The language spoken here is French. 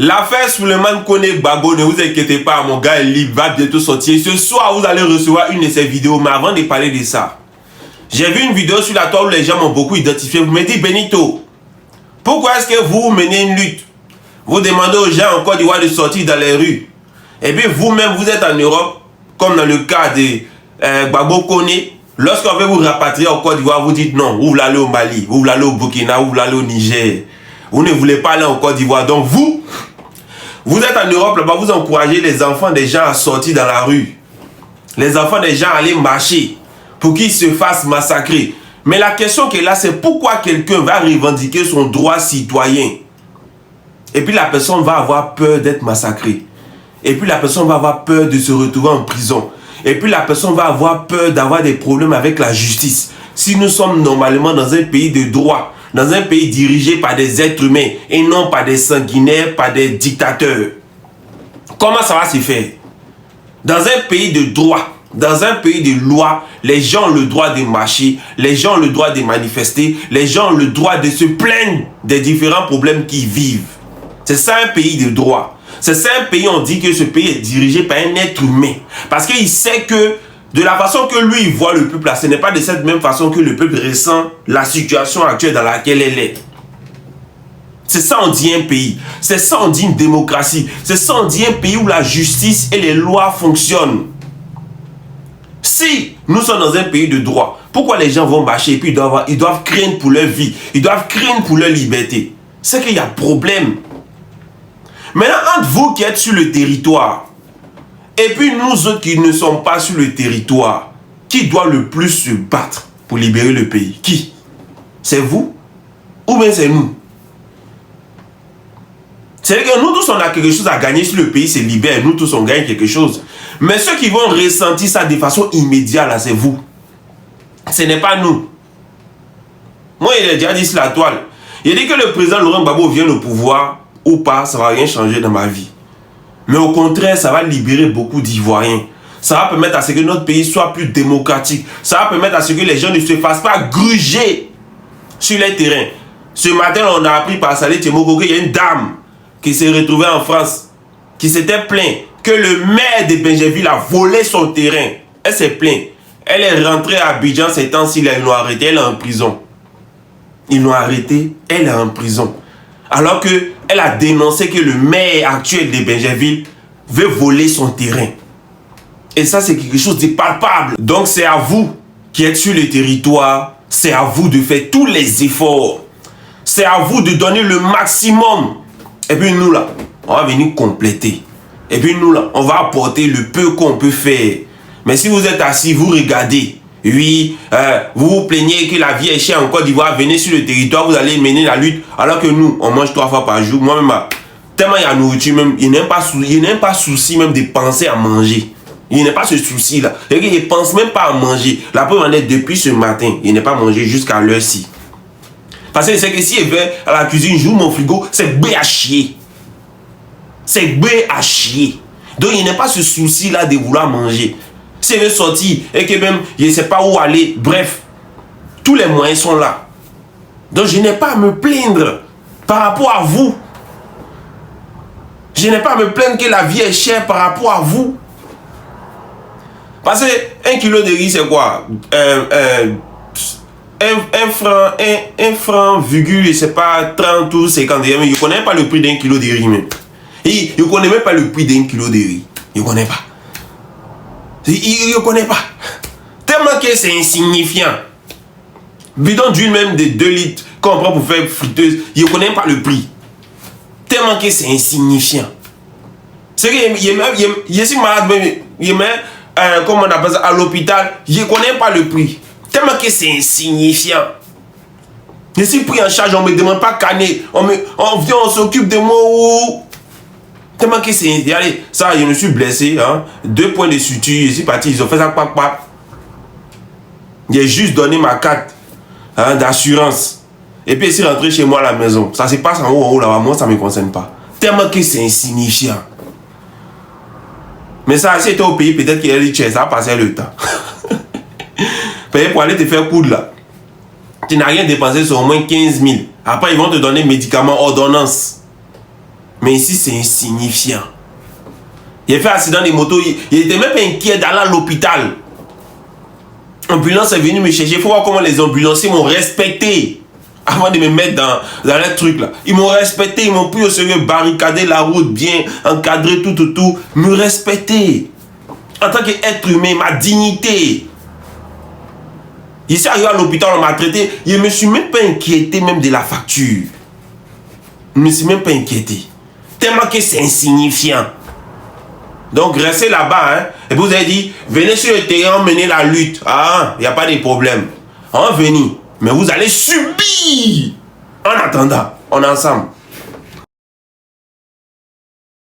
L'affaire Souleymane Kone Gbagbo, ne vous inquiétez pas, mon gars est libre, va bientôt sortir. Ce soir, vous allez recevoir une de ces vidéos. Mais avant de parler de ça, j'ai vu une vidéo sur la toile où les gens m'ont beaucoup identifié. Vous me dites, Benito, pourquoi est-ce que vous menez une lutte? Vous demandez aux gens en Côte d'Ivoire de sortir dans les rues. Et puis vous-même, vous êtes en Europe, comme dans le cas de Gbagbo Kone. Lorsqu'on veut vous rapatrier en Côte d'Ivoire, vous dites non, vous voulez aller au Mali, vous voulez aller au Burkina, vous voulez aller au Niger. Vous ne voulez pas aller en Côte d'Ivoire. Donc vous êtes en Europe, là-bas, vous encouragez les enfants des gens à sortir dans la rue. Les enfants des gens à aller marcher pour qu'ils se fassent massacrer. Mais la question qui est là, c'est pourquoi quelqu'un va revendiquer son droit citoyen. Et puis la personne va avoir peur d'être massacrée. Et puis la personne va avoir peur de se retrouver en prison. Et puis la personne va avoir peur d'avoir des problèmes avec la justice. Si nous sommes normalement dans un pays de droit, dans un pays dirigé par des êtres humains et non par des sanguinaires, par des dictateurs, comment ça va se faire? Dans un pays de droit, dans un pays de loi, les gens ont le droit de marcher, les gens ont le droit de manifester, les gens ont le droit de se plaindre des différents problèmes qu'ils vivent. C'est ça un pays de droit. C'est ça un pays, on dit que ce pays est dirigé par un être humain. Parce qu'il sait que de la façon que lui il voit le peuple, ce n'est pas de cette même façon que le peuple ressent la situation actuelle dans laquelle elle est. C'est ça on dit un pays. C'est ça on dit une démocratie. C'est ça on dit un pays où la justice et les lois fonctionnent. Si nous sommes dans un pays de droit, pourquoi les gens vont marcher et puis ils doivent craindre pour leur vie, ils doivent craindre pour leur liberté? C'est qu'il y a problème. Maintenant, entre vous qui êtes sur le territoire, et puis nous autres qui ne sommes pas sur le territoire, qui doit le plus se battre pour libérer le pays? Qui? C'est vous? Ou bien c'est nous? C'est-à-dire que nous tous, on a quelque chose à gagner si le pays se libère. Nous tous, on gagne quelque chose. Mais ceux qui vont ressentir ça de façon immédiate, là, c'est vous. Ce n'est pas nous. Moi, il a déjà dit sur la toile. Il a dit que le président Laurent Gbagbo vienne au pouvoir ou pas, ça ne va rien changer dans ma vie. Mais au contraire, ça va libérer beaucoup d'Ivoiriens. Ça va permettre à ce que notre pays soit plus démocratique. Ça va permettre à ce que les gens ne se fassent pas gruger sur les terrains. Ce matin, on a appris par Salé Tchemoko qu'il y a une dame qui s'est retrouvée en France, qui s'était plaint que le maire de Benjerville a volé son terrain. Elle s'est plainte. Elle est rentrée à Abidjan ces temps-ci, ils l'ont arrêtée, elle est en prison. Ils l'ont arrêtée, elle est en prison. Alors qu'elle a dénoncé que le maire actuel de Benjerville veut voler son terrain. Et ça, c'est quelque chose de palpable. Donc, c'est à vous qui êtes sur le territoire, c'est à vous de faire tous les efforts. C'est à vous de donner le maximum. Et puis nous, là, on va venir compléter. Et puis nous, là, on va apporter le peu qu'on peut faire. Mais si vous êtes assis, vous regardez. Oui, vous vous plaignez que la vie est chère en Côte d'Ivoire, venez sur le territoire, vous allez mener la lutte, alors que nous, on mange 3 fois par jour. Moi-même, tellement il y a nourriture, même, il n'est pas souci même de penser à manger. Il n'est pas ce souci-là. Il ne pense même pas à manger. La preuve en est, depuis ce matin, il n'est pas mangé jusqu'à l'heure-ci. Parce que c'est que si il va à la cuisine, j'ouvre mon frigo, c'est bé à chier. C'est bé à chier. Donc il n'est pas ce souci-là de vouloir manger. S'il veut sortir et que même il ne sait pas où aller, bref, tous les moyens sont là. Donc je n'ai pas à me plaindre par rapport à vous. Je n'ai pas à me plaindre que la vie est chère par rapport à vous. Parce que 1 kilo de riz c'est quoi? Un franc, virgule, je sais pas, 30 ou 50. Je ne connais pas le prix d'1 kilo de riz même. Et je ne connais même pas le prix d'1 kilo de riz. Je ne connais pas. Il ne connaît pas. Tellement que c'est insignifiant. Bidon d'huile même de 2 litres qu'on prend pour faire friteuse, il ne connaît pas le prix. Tellement que c'est insignifiant. C'est que je suis malade, il met, comment on appelle ça, à l'hôpital, je ne connais pas le prix. Tellement que c'est insignifiant. Je suis pris en charge, on ne me demande pas canner. On vient, on s'occupe de moi. Tellement que c'est... Allez, ça, je me suis blessé. Hein? 2 points de suture. Je suis parti. Ils ont fait ça. J'ai juste donné ma carte d'assurance. Et puis, je suis rentré chez moi à la maison. Ça se passe en haut, là-bas. Moi, ça ne me concerne pas. Tellement que c'est insignifiant. Mais ça, si c'était au pays, peut-être qu'il y a dit, ça va passer le temps. Pour aller te faire coudre, là. Tu n'as rien dépensé sur au moins 15 000. Après, ils vont te donner médicaments, ordonnances. Mais ici, c'est insignifiant. Il a fait accident de moto, il était même pas inquiet d'aller à l'hôpital. L'ambulance est venue me chercher. Il faut voir comment les ambulanciers m'ont respecté. Avant de me mettre dans le truc là. Ils m'ont respecté, ils m'ont pris au sérieux, barricadé la route, bien encadré, tout. Me respecter. En tant qu'être humain, ma dignité. Ici, arrivé à l'hôpital, on m'a traité. Je ne me suis même pas inquiété même de la facture. Je ne me suis même pas inquiété. Tellement que c'est insignifiant. Donc, restez là-bas. Hein, et vous avez dit, venez sur le terrain, menez la lutte. Ah, il n'y a pas de problème. Venez. Mais vous allez subir. En attendant, on est ensemble.